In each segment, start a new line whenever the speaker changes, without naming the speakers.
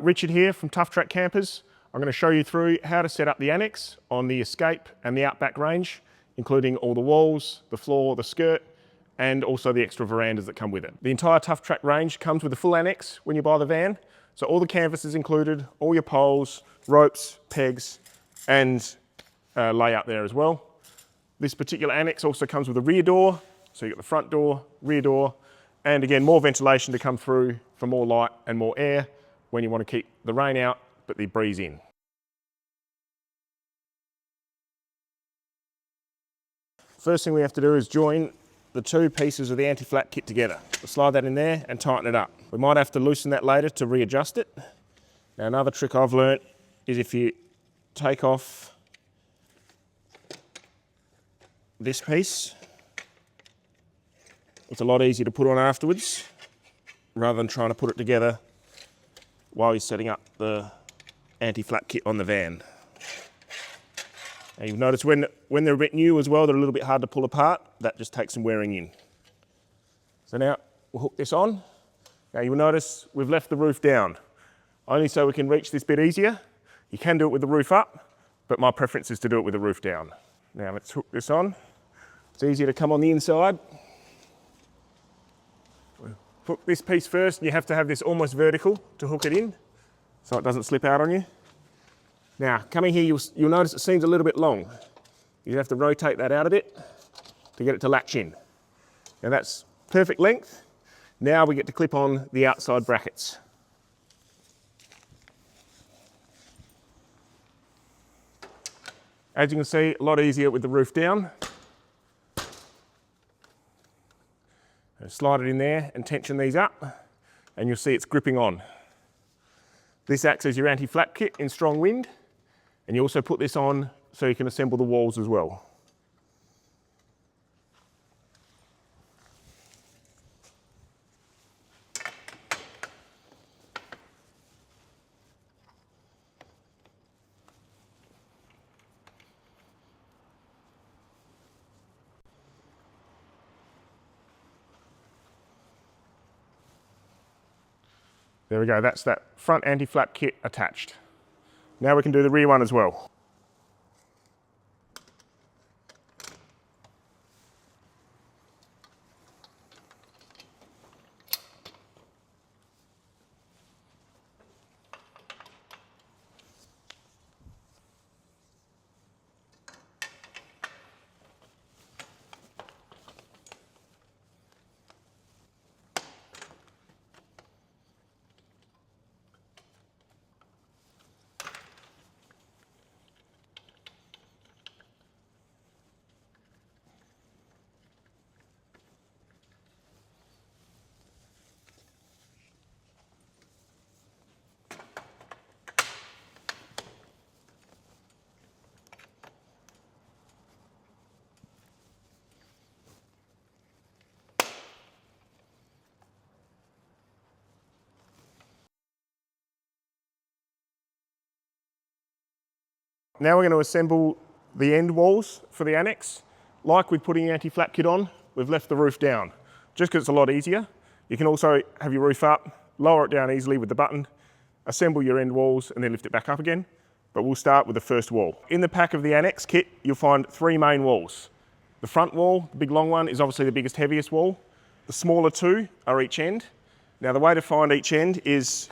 Richard here from Tuff Track Campers. I'm going to show you through how to set up the Annexe on the Escape and the Outback range, including all the walls, the floor, the skirt, and also the extra verandas that come with it. The entire Tuff Track range comes with a full Annexe when you buy the van. So all the canvas is included, all your poles, ropes, pegs, and layout there as well. This particular Annexe also comes with a rear door. So you've got the front door, rear door, and again, more ventilation to come through for more light and more air when you want to keep the rain out, but the breeze in. First thing we have to do is join the two pieces of the anti-flap kit together. We'll slide that in there and tighten it up. We might have to loosen that later to readjust it. Now another trick I've learnt is if you take off this piece, it's a lot easier to put on afterwards rather than trying to put it together while you're setting up the anti-flap kit on the van. And you've noticed when they're a bit new as well, they're a little bit hard to pull apart. That just takes some wearing in. So now we'll hook this on. Now you'll notice we've left the roof down, only so we can reach this bit easier. You can do it with the roof up, but my preference is to do it with the roof down. Now let's hook this on. It's easier to come on the inside. Hook this piece first, and you have to have this almost vertical to hook it in so it doesn't slip out on you. Now, coming here, you'll notice it seems a little bit long. You have to rotate that out a bit to get it to latch in. Now that's perfect length. Now we get to clip on the outside brackets. As you can see, a lot easier with the roof down. Slide it in there and tension these up, and you'll see it's gripping on. This acts as your anti-flap kit in strong wind, and you also put this on so you can assemble the walls as well. There we go, that's that front anti-flap kit attached. Now we can do the rear one as well. Now we're going to assemble the end walls for the Annexe. Like with putting the anti-flap kit on, we've left the roof down, just because it's a lot easier. You can also have your roof up, lower it down easily with the button, assemble your end walls and then lift it back up again. But we'll start with the first wall. In the pack of the Annexe kit, you'll find three main walls. The front wall, the big long one, is obviously the biggest, heaviest wall. The smaller two are each end. Now the way to find each end is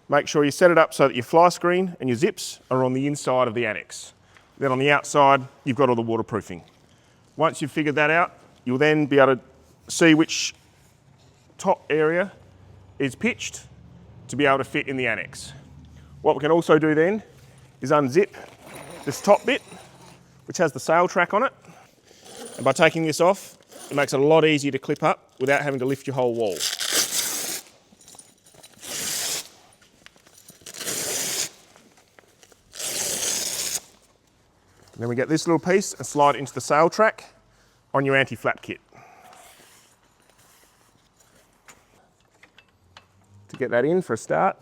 make sure you set it up so that your fly screen and your zips are on the inside of the Annexe. Then on the outside, you've got all the waterproofing. Once you've figured that out, you'll then be able to see which top area is pitched to be able to fit in the Annexe. What we can also do then is unzip this top bit, which has the sail track on it. And by taking this off, it makes it a lot easier to clip up without having to lift your whole wall. And then we get this little piece and slide it into the sail track on your anti-flap kit. To get that in for a start,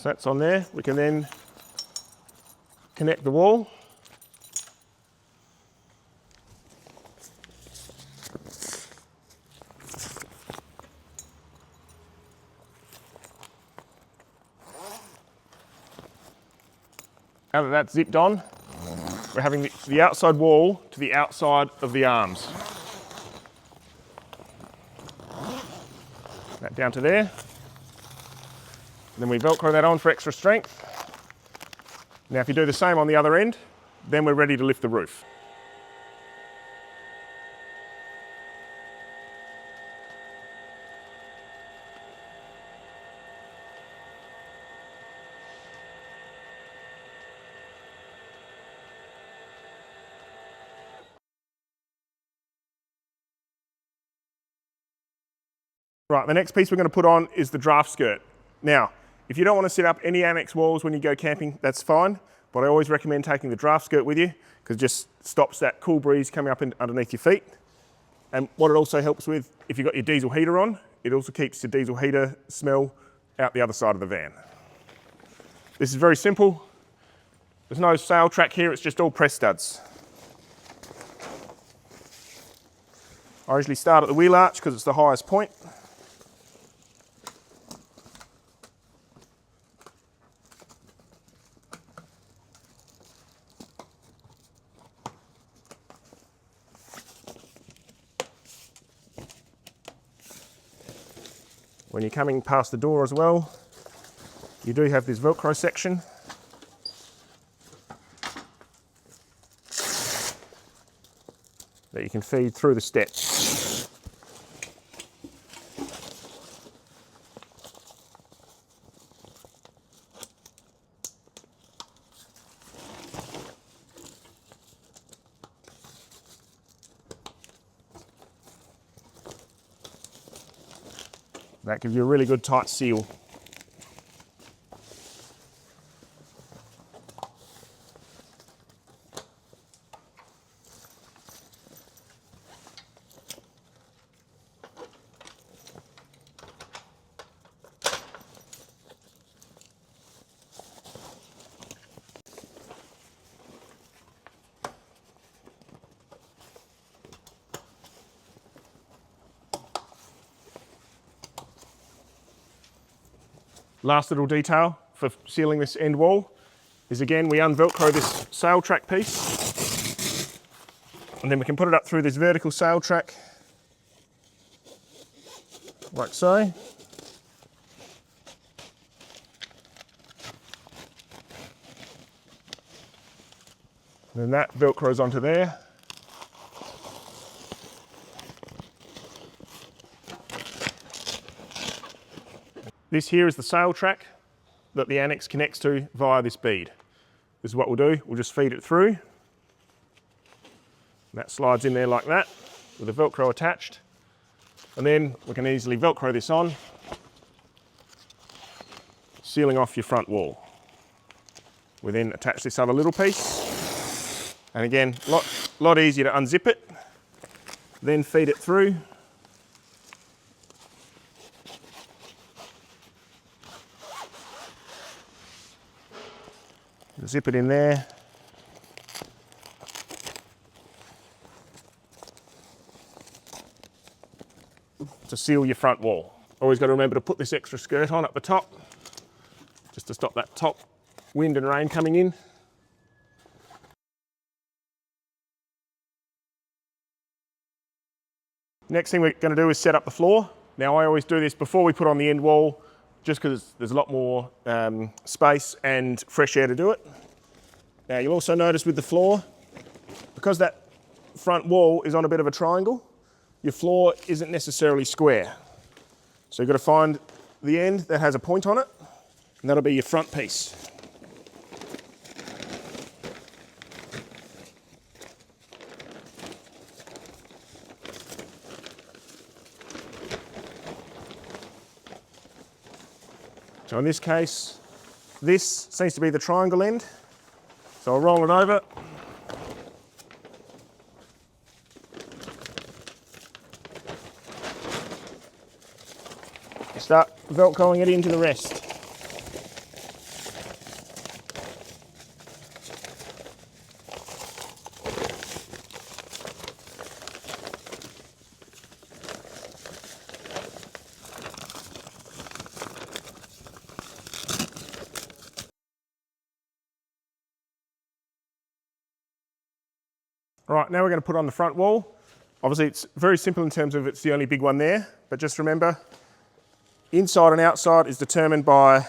So that's on there. We can then connect the wall. Now that that's zipped on, we're having the outside wall to the outside of the arms. That down to there. Then we Velcro that on for extra strength. Now if you do the same on the other end, then we're ready to lift the roof. Right, the next piece we're going to put on is the draft skirt. Now, if you don't want to set up any annex walls when you go camping, that's fine, but I always recommend taking the draft skirt with you because it just stops that cool breeze coming up underneath your feet. And what it also helps with, if you've got your diesel heater on, it also keeps the diesel heater smell out the other side of the van. This is very simple. There's no sail track here, it's just all press studs. I usually start at the wheel arch because it's the highest point. When you're coming past the door as well, you do have this Velcro section. That you can feed through the steps. That gives you a really good tight seal. Last little detail for sealing this end wall is, again, we unvelcro this sail track piece and then we can put it up through this vertical sail track like so. And then that velcros onto there. This here is the sail track that the Annexe connects to via this bead. This is what we'll do, we'll just feed it through. And that slides in there like that with the Velcro attached. And then we can easily Velcro this on, sealing off your front wall. We then attach this other little piece. And again, a lot easier to unzip it, then feed it through. Zip it in there. To seal your front wall. Always got to remember to put this extra skirt on at the top, just to stop that top wind and rain coming in. Next thing we're going to do is set up the floor. Now I always do this before we put on the end wall, just because there's a lot more space and fresh air to do it. Now you'll also notice with the floor, because that front wall is on a bit of a triangle, your floor isn't necessarily square. So you've got to find the end that has a point on it, and that'll be your front piece. So in this case, this seems to be the triangle end. So I'll roll it over. Start Velcroing it into the rest. Right, now we're going to put on the front wall. Obviously it's very simple in terms of it's the only big one there, but just remember, inside and outside is determined by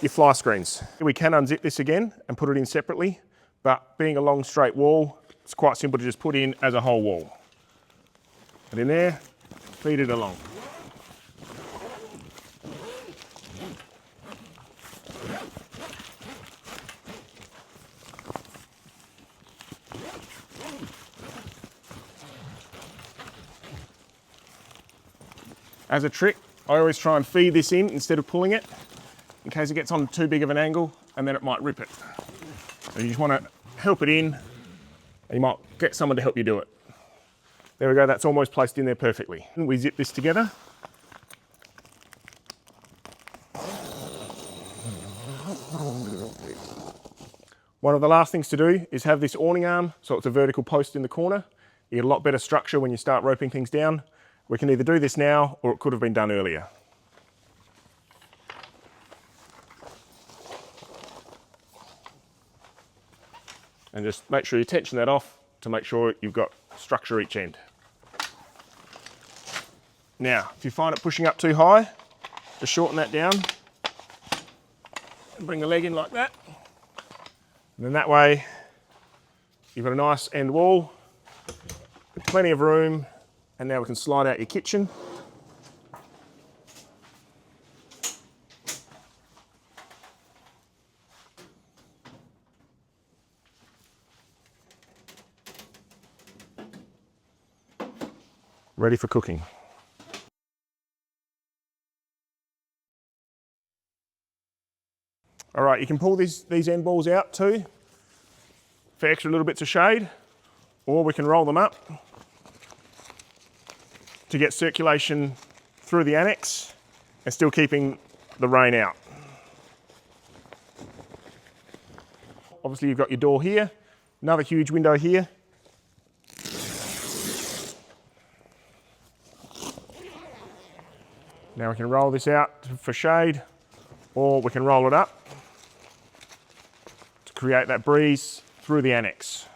your fly screens. We can unzip this again and put it in separately, but being a long straight wall, it's quite simple to just put in as a whole wall. Put in there, feed it along. As a trick, I always try and feed this in instead of pulling it, in case it gets on too big of an angle and then it might rip it. So you just want to help it in, and you might get someone to help you do it. There we go, that's almost placed in there perfectly. And we zip this together. One of the last things to do is have this awning arm, so it's a vertical post in the corner. You get a lot better structure when you start roping things down. We can either do this now or it could have been done earlier. And just make sure you tension that off to make sure you've got structure each end. Now, if you find it pushing up too high, just shorten that down and bring the leg in like that. And then that way, you've got a nice end wall with plenty of room. And now we can slide out your kitchen. Ready for cooking. All right, you can pull these end balls out too for extra little bits of shade, or we can roll them up to get circulation through the annex and still keeping the rain out. Obviously you've got your door here, another huge window here. Now we can roll this out for shade, or we can roll it up to create that breeze through the annex.